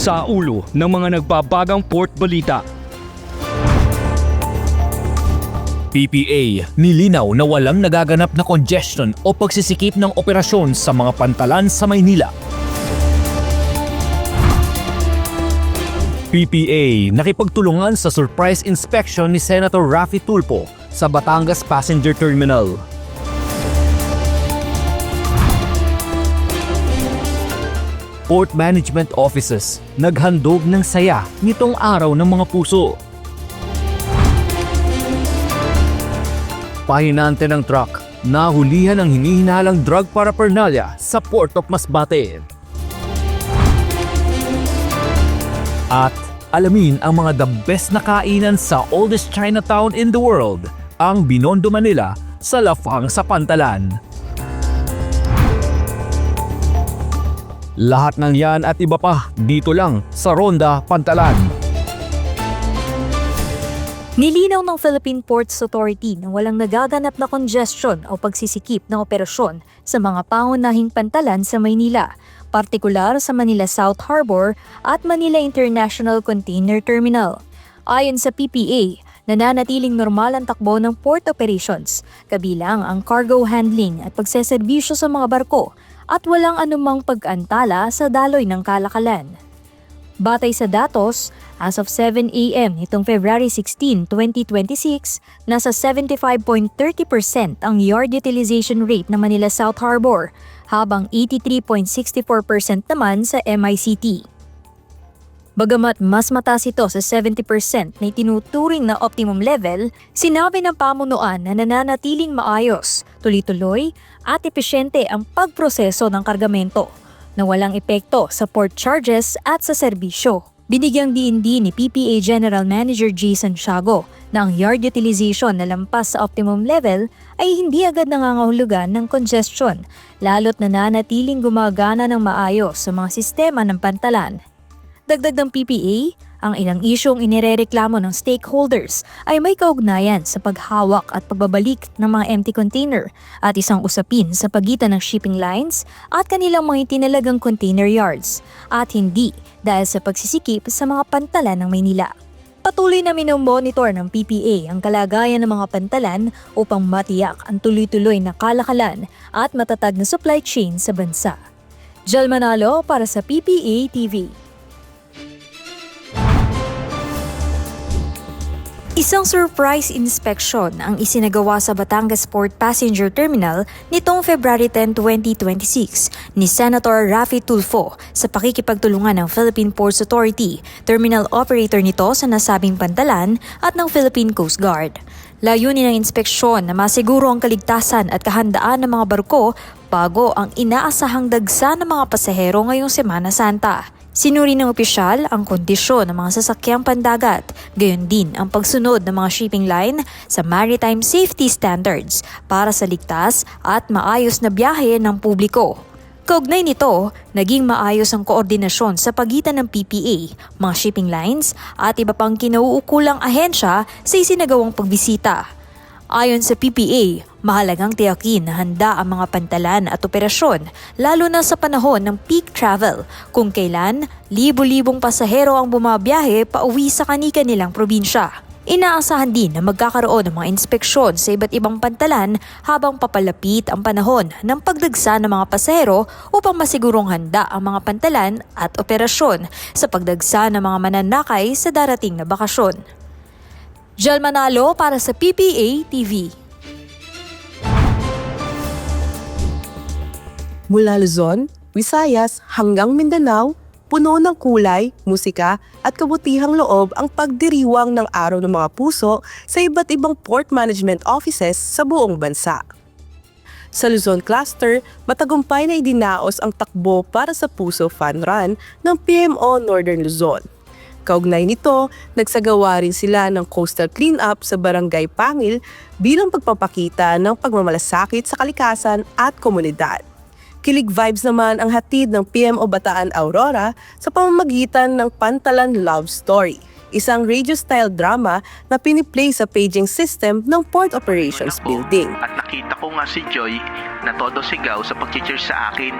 sa ulo ng mga nagbabagang port balita. PPA, nilinaw na walang nagaganap na congestion o pagsisikip ng operasyon sa mga pantalan sa Maynila. PPA, nakipagtulungan sa surprise inspection ni Senator Raffy Tulfo sa Batangas Passenger Terminal. Port Management Offices, naghandog ng saya nitong araw ng mga puso. Pahinante ng truck, nahulihan ang hinihinalang drug paraphernalia sa Port of Masbate. At alamin ang mga the best na kainan sa oldest Chinatown in the world, ang Binondo, Manila sa Lafang sa Pantalan. Lahat ng yan at iba pa dito lang sa Ronda Pantalan. Nilinaw ng Philippine Ports Authority na walang nagaganap na congestion o pagsisikip ng operasyon sa mga pangunahing pantalan sa Maynila, partikular sa Manila South Harbor at Manila International Container Terminal. Ayon sa PPA, nananatiling normal ang takbo ng port operations, kabilang ang cargo handling at pagseserbisyo sa mga barko at walang anumang pag-antala sa daloy ng kalakalan. Batay sa datos, as of 7 a.m. nitong February 16, 2026, nasa 75.30% ang yard utilization rate ng Manila South Harbor, habang 83.64% naman sa MICT. Bagamat mas mataas ito sa 70% na itinuturing na optimum level, sinabi ng pamunuan na nananatiling maayos, tuloy-tuloy at epesyente ang pagproseso ng kargamento na walang epekto sa port charges at sa serbisyo. Binigyang diin din ni PPA General Manager Jason Siago na ang yard utilization na lampas sa optimum level ay hindi agad nangangahulugan ng congestion, lalo't nananatiling gumagana ng maayos sa mga sistema ng pantalan. Dagdag ng PPA, ang ilang isyong inirereklamo ng stakeholders ay may kaugnayan sa paghawak at pagbabalik ng mga empty container at isang usapin sa pagitan ng shipping lines at kanilang mga itinalagang container yards at hindi dahil sa pagsisikip sa mga pantalan ng Maynila. Patuloy na minomonitor ng PPA ang kalagayan ng mga pantalan upang matiyak ang tuloy-tuloy na kalakalan at matatag na supply chain sa bansa. Jel Manalo para sa PPA TV. Isang surprise inspection ang isinagawa sa Batangas Port Passenger Terminal nitong February 10, 2026 ni Senator Raffy Tulfo sa pakikipagtulungan ng Philippine Ports Authority, terminal operator nito sa nasabing pantalan at ng Philippine Coast Guard. Layunin ng inspeksyon na masiguro ang kaligtasan at kahandaan ng mga barko bago ang inaasahang dagsa ng mga pasahero ngayong Semana Santa. Sinuri ng opisyal ang kondisyon ng mga sasakyang pandagat, gayon din ang pagsunod ng mga shipping line sa maritime safety standards para sa ligtas at maayos na biyahe ng publiko. Kaugnay nito, naging maayos ang koordinasyon sa pagitan ng PPA, mga shipping lines at iba pang kinauukulang ahensya sa isinagawang pagbisita. Ayon sa PPA, mahalagang tiyakin na handa ang mga pantalan at operasyon lalo na sa panahon ng peak travel kung kailan libo-libong pasahero ang bumabiyahe pauwi sa kani-kanilang probinsya. Inaasahan din na magkakaroon ng mga inspeksyon sa iba't ibang pantalan habang papalapit ang panahon ng pagdagsa ng mga pasahero upang masigurong handa ang mga pantalan at operasyon sa pagdagsa ng mga mananakay sa darating na bakasyon. Jel Manalo para sa PPA TV. Mula Luzon, Visayas hanggang Mindanao, puno ng kulay, musika at kabutihang loob ang pagdiriwang ng Araw ng Mga Puso sa iba't ibang port management offices sa buong bansa. Sa Luzon Cluster, matagumpay na idinaos ang takbo para sa Puso Fun Run ng PMO Northern Luzon. Kaugnay nito, nagsagawa rin sila ng coastal cleanup sa Barangay Pangil bilang pagpapakita ng pagmamalasakit sa kalikasan at komunidad. Kilig vibes naman ang hatid ng PMO Bataan Aurora sa pamamagitan ng Pantalan Love Story, isang radio-style drama na piniplay sa paging system ng Port Operations Building. At nakita ko nga si Joy na todo sigaw sa pag-cheer sa akin.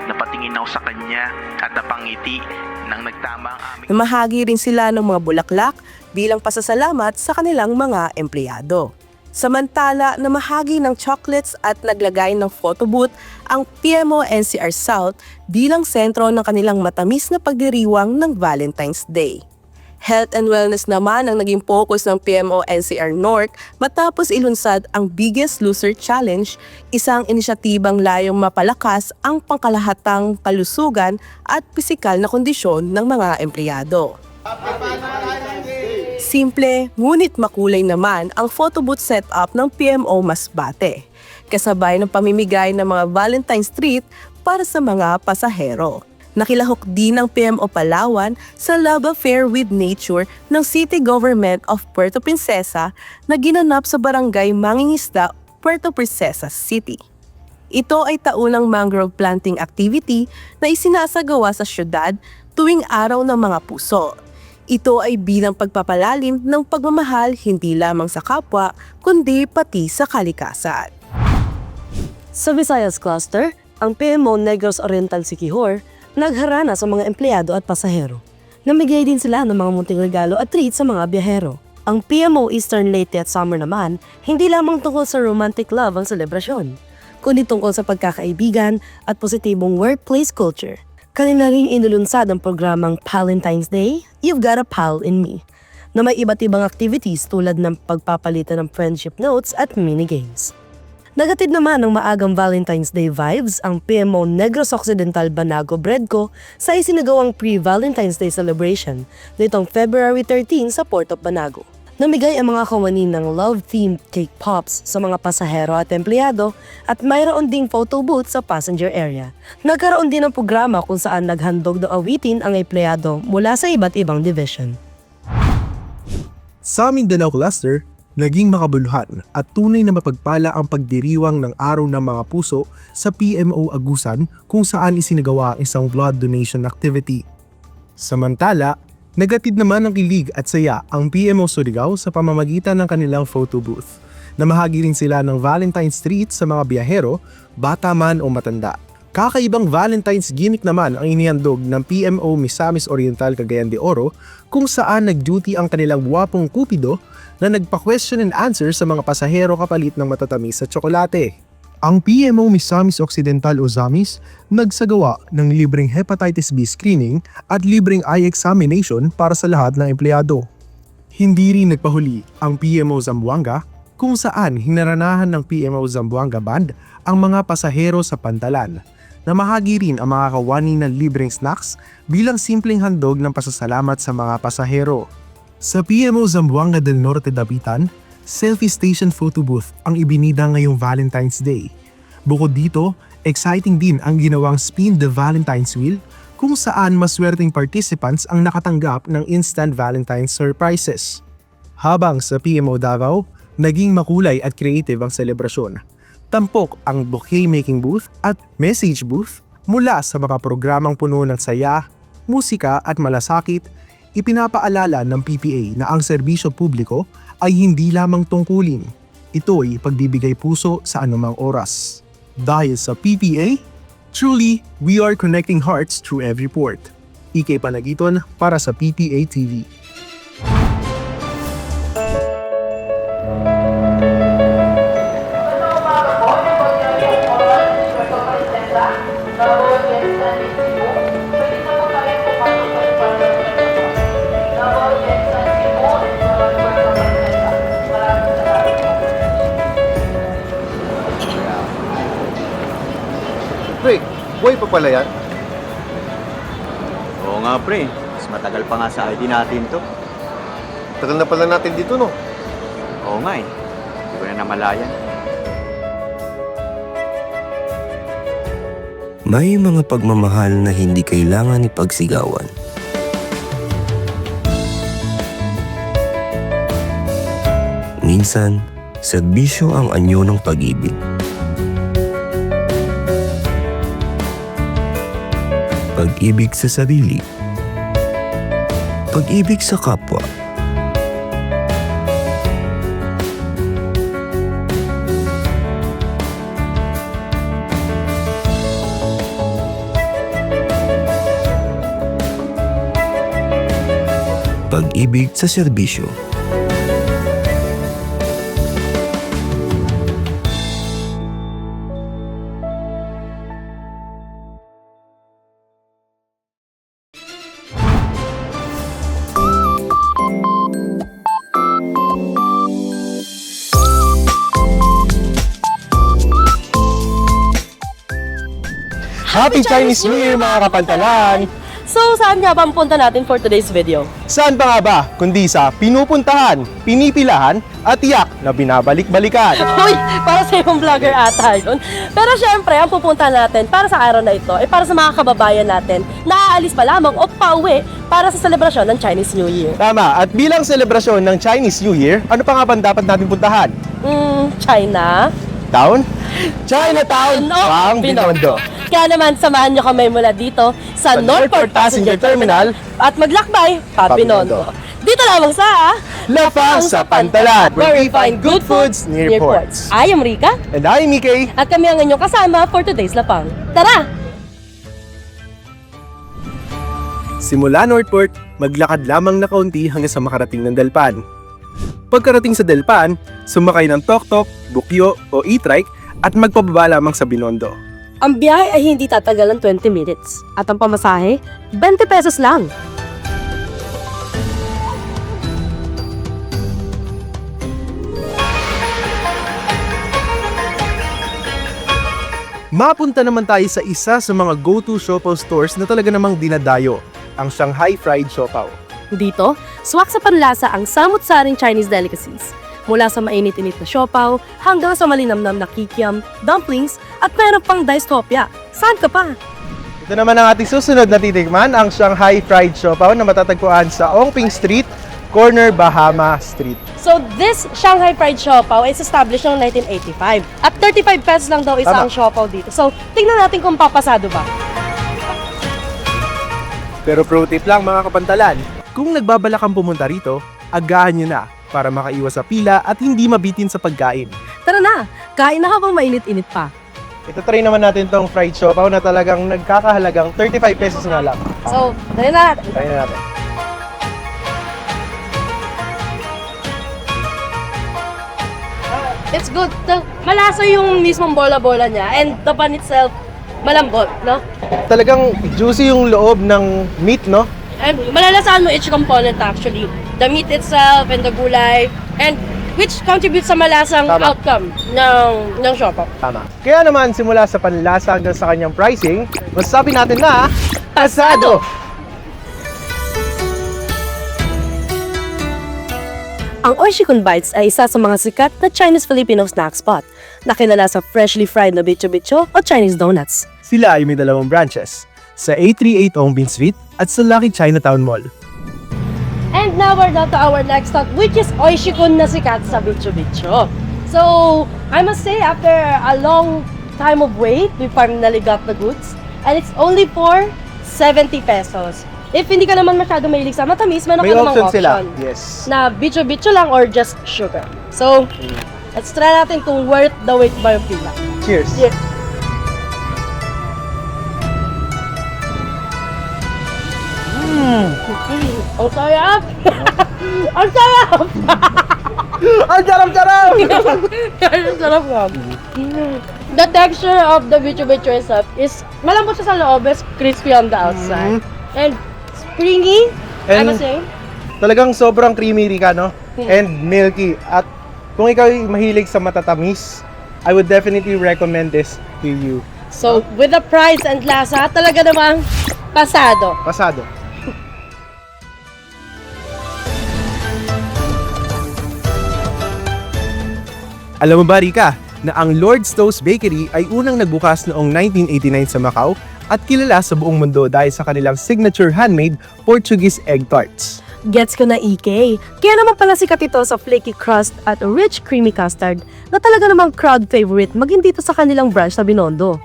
Napatingin ako sa kanya at napangiti nang nagtama ang aming Namahagi rin sila ng mga bulaklak bilang pasasalamat sa kanilang mga empleyado. Samantala, namahagi ng chocolates at naglagay ng photo booth ang PMO NCR South bilang sentro ng kanilang matamis na pagdiriwang ng Valentine's Day. Health and wellness naman ang naging focus ng PMO NCR North matapos ilunsad ang Biggest Loser Challenge, isang inisyatibang layong mapalakas ang pangkalahatang kalusugan at pisikal na kondisyon ng mga empleyado. Simple, ngunit makulay naman ang photo booth setup ng PMO Masbate, kasabay ng pamimigay ng mga Valentine's treat para sa mga pasahero. Nakilahok din ng PMO Palawan sa Love Affair with Nature ng City Government of Puerto Princesa na ginanap sa Barangay Mangingisda, Puerto Princesa City. Ito ay taunang mangrove planting activity na isinasagawa sa syudad tuwing Araw ng Mga Puso. Ito ay bilang pagpapalalim ng pagmamahal hindi lamang sa kapwa, kundi pati sa kalikasan. Sa Visayas Cluster, ang PMO Negros Oriental Siquijor nagharana sa mga empleyado at pasahero. Namigay din sila ng mga munting regalo at treat sa mga biyahero. Ang PMO Eastern Leyte at Summer naman, hindi lamang tungkol sa romantic love ang selebrasyon, kundi tungkol sa pagkakaibigan at positibong workplace culture. Kanina rin inulunsad ang programang Valentine's Day, You've Got a Pal in Me, na may iba't ibang activities tulad ng pagpapalitan ng friendship notes at minigames. Nagatid naman ng maagang Valentine's Day vibes ang PMO Negros Occidental Banago Breadco sa isinagawang pre-Valentine's Day celebration nitong February 13 sa Port of Banago. Namigay ang mga kawani ng love-themed cake pops sa mga pasahero at empleyado at mayroon ding photo booth sa passenger area. Nagkaroon din ng programa kung saan naghandog ng awitin ang empleyado mula sa iba't ibang division. Sa Mindanao Cluster, naging makabuluhan at tunay na mapagpala ang pagdiriwang ng Araw ng Mga Puso sa PMO Agusan kung saan isinagawa ang isang blood donation activity. Samantala, nagatid naman ng kilig at saya ang PMO Surigao sa pamamagitan ng kanilang photo booth. Namahagi rin sila ng Valentine's treat sa mga biyahero, bata man o matanda. Kakaibang Valentine's gimmick naman ang inihandog ng PMO Misamis Oriental Cagayan de Oro kung saan nag-duty ang kanilang guwapong kupido na nagpa-question and answer sa mga pasahero kapalit ng matatamis at tsokolate. Ang PMO Misamis Occidental o ZAMIS nagsagawa ng libreng hepatitis B screening at libreng eye examination para sa lahat ng empleyado. Hindi rin nagpahuli ang PMO Zamboanga kung saan hinaranahan ng PMO Zamboanga Band ang mga pasahero sa Pantalan. Namahagi rin ang mga kawani ng libreng snacks bilang simpleng handog ng pasasalamat sa mga pasahero. Sa PMO Zamboanga del Norte Dapitan, selfie station photo booth ang ibinida ngayong Valentine's Day. Bukod dito, exciting din ang ginawang Spin the Valentine's Wheel kung saan maswerteng participants ang nakatanggap ng instant Valentine's surprises. Habang sa PMO Davao, naging makulay at creative ang selebrasyon. Tampok ang bouquet making booth at message booth mula sa mga programang puno ng saya, musika at malasakit. Ipinapaalala ng PPA na ang serbisyo publiko ay hindi lamang tungkulin. Ito'y pagbibigay puso sa anumang oras. Dahil sa PPA, truly, we are connecting hearts through every port. Ike Panagiton para sa PPA TV. Pre, buhay pa pala yan? Oo nga pre, mas matagal pa nga sa ID natin to. Tagal na pala natin dito, no? Oo nga eh, hindi ko na namalayan. May mga pagmamahal na hindi kailangan ipagsigawan. Minsan, serbisyo ang anyo ng pag-ibig. Pag-ibig sa sarili. Pag-ibig sa kapwa. pag-ibig sa serbisyo. Happy Chinese New Year mga kapantalan! So, saan nga ba ang punta natin for today's video? Saan pa nga ba kundi sa pinupuntahan, pinipilahan at tiyak na binabalik-balikan? Uy, para sa ibang vlogger ata yun. Pero syempre, ang pupunta natin para sa araw na ito ay para sa mga kababayan natin na aalis pa lamang o pauwi para sa selebrasyon ng Chinese New Year. Tama, at bilang selebrasyon ng Chinese New Year, ano pa nga ba dapat natin puntahan? China? Town? Chinatown, Pang Binondo. Kaya naman, samahan nyo kami mula dito sa Northport Passenger Terminal at maglakbay pa Binondo. Dito lamang sa Lafang sa Pantalan, where we find good foods near ports. I am Rika. And I am Mikey. At kami ang inyong kasama for today's Lapang. Tara! Simula Northport, maglakad lamang na kaunti hanggang sa makarating ng Dalpan. Pagkarating sa Dalpan, sumakay ng tok-tok, bukyo o e-trike at magpababa lamang sa Binondo. Ang biyahe ay hindi tatagal ng 20 minutes. At ang pamasahe, 20 pesos lang. Mapunta naman tayo sa isa sa mga go-to siopaw stores na talaga namang dinadayo, ang Shanghai Fried Siopaw. Dito, swak sa panlasa ang samut-saring Chinese delicacies. Mula sa mainit-init na siopaw hanggang sa malinamnam na kikiam, dumplings at meron pang diced hopya. Saan ka pa? Ito naman ang ating susunod na titikman, ang Shanghai Fried Siopaw na matatagpuan sa Ongping Street, corner Bahama Street. So this Shanghai Fried Siopaw is established noong 1985. At 35 pesos lang daw isang siopaw dito. So tingnan natin kung papasado ba. Pero pro tip lang mga kapantalan, kung nagbabalak kang pumunta rito, agahan nyo na para makaiwas sa pila at hindi mabitin sa pagkain. Tara na, kain na habang mainit-init pa. Ito try naman natin tong fried siopaw na talagang nagkakahalagang 35 pesos nga lang. So, dali na natin. Try na natin. It's good. Malasa yung mismong bola-bola niya and the pan itself, malambot, no? Talagang juicy yung loob ng meat, no? And malalasaan mo each component actually. The meat itself and the gulay and which contributes sa malasang outcome ng siopaw. Tama. Kaya naman simula sa panlasa hanggang sa kanyang pricing, masasabi natin na pasado! Ang Oishikun Bites ay isa sa mga sikat na Chinese-Filipino snack spot na kilala sa freshly fried na bicho-bicho o Chinese donuts. Sila ay may dalawang branches, sa 838 Ongping Street at sa Lucky Chinatown Mall. And now we're down to our next stop, which is Oishikun na sikat sa bicho-bicho. So, I must say, after a long time of wait, we finally got the goods. And it's only for 70 pesos. If hindi ka naman masyado mahilig sa matamis, meron May ka namang option sila. option. Yes. Na bicho-bicho lang or just sugar. So, let's try natin kung worth the wait ba yung pila. Cheers! Cheers! Ang sarap! Ang sarap! Ang sarap-sarap! Ang sarap nga. The texture of the bicho-bicho itself is malambot siya sa loob, is crispy on the outside. And springy, I must say. Talagang sobrang creamy, Rika, no? And milky. At kung ikaw ay mahilig sa matatamis, I would definitely recommend this to you. So, with the price and lasa, talaga namang pasado. Pasado. Alam mo ba, Rika, na ang Lord's Toast Bakery ay unang nagbukas noong 1989 sa Macau at kilala sa buong mundo dahil sa kanilang signature handmade Portuguese egg tarts. Gets ko na, EK. Kaya naman pala sikat ito sa flaky crust at rich creamy custard na talaga namang crowd favorite maging dito sa kanilang branch sa Binondo.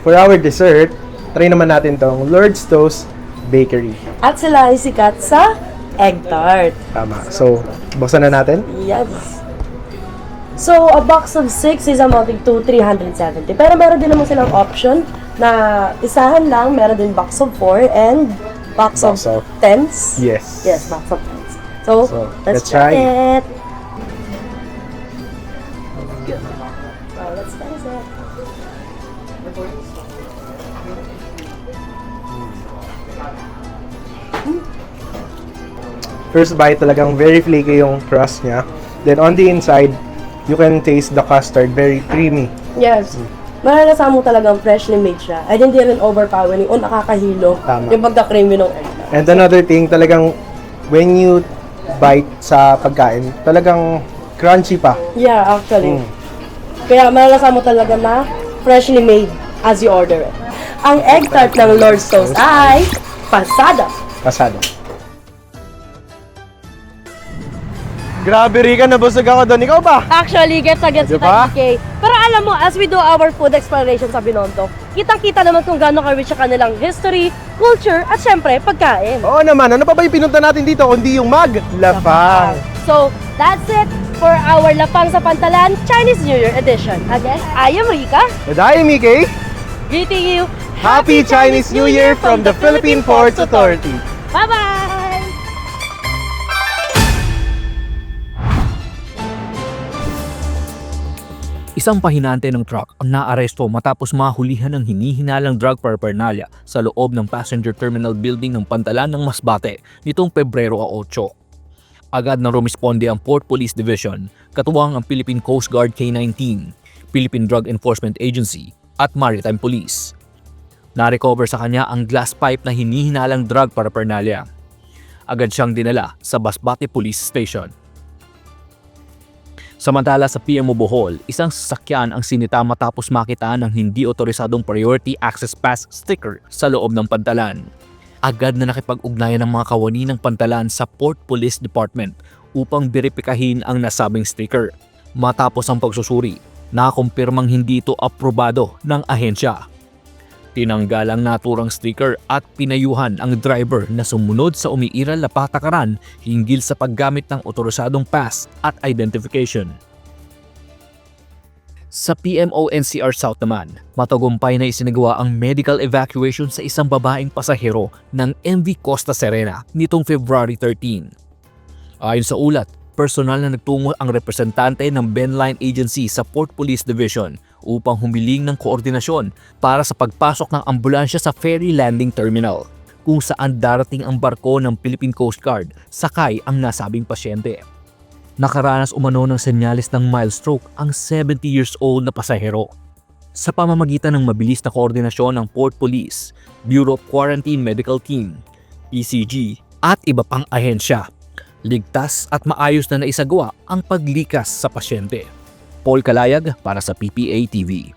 For our dessert, try naman natin tong Lord's Toast Bakery. At sila ay sikat sa egg tart. Tama. So, buksan na natin. Yes. So, a box of 6 is amounting to 370. Pero meron din naman silang option na isahan lang. Meron din box of 4 and box of tens? Yes. Yes, box of tens. So, let's try it. Good. So, let's test it. First bite talagang very flaky yung crust niya. Then on the inside, you can taste the custard, very creamy. Yes. Maranasan mo talagang freshly made siya. Ay, hindi rin overpowering o nakakahilo Tama. yung pagka-creamy ng egg. And another thing, talagang when you bite sa pagkain, talagang crunchy pa. Yeah, actually. Kaya maranasan mo talaga na freshly made as you order it. Ang egg tart ng Lord's Toast ay pasada. Pasado. Grabe, Rika, nabusog ako doon. Ikaw ba? Actually, gets against Diba? kita, DK. Pero alam mo, as we do our food exploration sa Binondo, kitang-kita naman kung gaano ka-rich sa kanilang history, culture, at syempre, pagkain. Oo naman, ano pa ba yung pinunta natin dito kundi yung maglapang? So, that's it for our Lapang sa Pantalan Chinese New Year edition. Again, I am Rika, And I am Mickey. greeting you. Happy Chinese New Year from the Philippine Ports Authority. Bye-bye! Isang pahinante ng truck ang naaresto matapos mahulihan ng hinihinalang drug paraphernalia sa loob ng passenger terminal building ng Pantalan ng Masbate nitong Pebrero 8. Agad na rumisponde ang Port Police Division, katuwang ang Philippine Coast Guard K-19, Philippine Drug Enforcement Agency at Maritime Police. Na-recover sa kanya ang glass pipe na hinihinalang drug paraphernalia. Agad siyang dinala sa Masbate Police Station. Samantala sa PMO Bohol, isang sasakyan ang sinita matapos makita ng hindi otorisadong Priority Access Pass sticker sa loob ng Pantalan. Agad na nakipag-ugnayan ng mga kawani ng Pantalan sa Port Police Department upang beripikahin ang nasabing sticker. Matapos ang pagsusuri, nakumpirmang hindi ito aprobado ng ahensya. Tinanggal ang naturang sticker at pinayuhan ang driver na sumunod sa umiiral na patakaran hinggil sa paggamit ng otorisadong pass at identification. Sa PMO NCR South naman, matagumpay na isinagawa ang medical evacuation sa isang babaeng pasahero ng MV Costa Serena nitong February 13. Ayon sa ulat, personal na nagtungo ang representante ng Benline Agency sa Port Police Division upang humiling ng koordinasyon para sa pagpasok ng ambulansya sa ferry landing terminal, kung saan darating ang barko ng Philippine Coast Guard sakay ang nasabing pasyente. Nakaranas umano ng senyales ng mild stroke ang 70 years old na pasahero. Sa pamamagitan ng mabilis na koordinasyon ng Port Police, Bureau of Quarantine Medical Team, PCG at iba pang ahensya, ligtas at maayos na naisagawa ang paglikas sa pasyente. Paul Kalayag para sa PPA TV.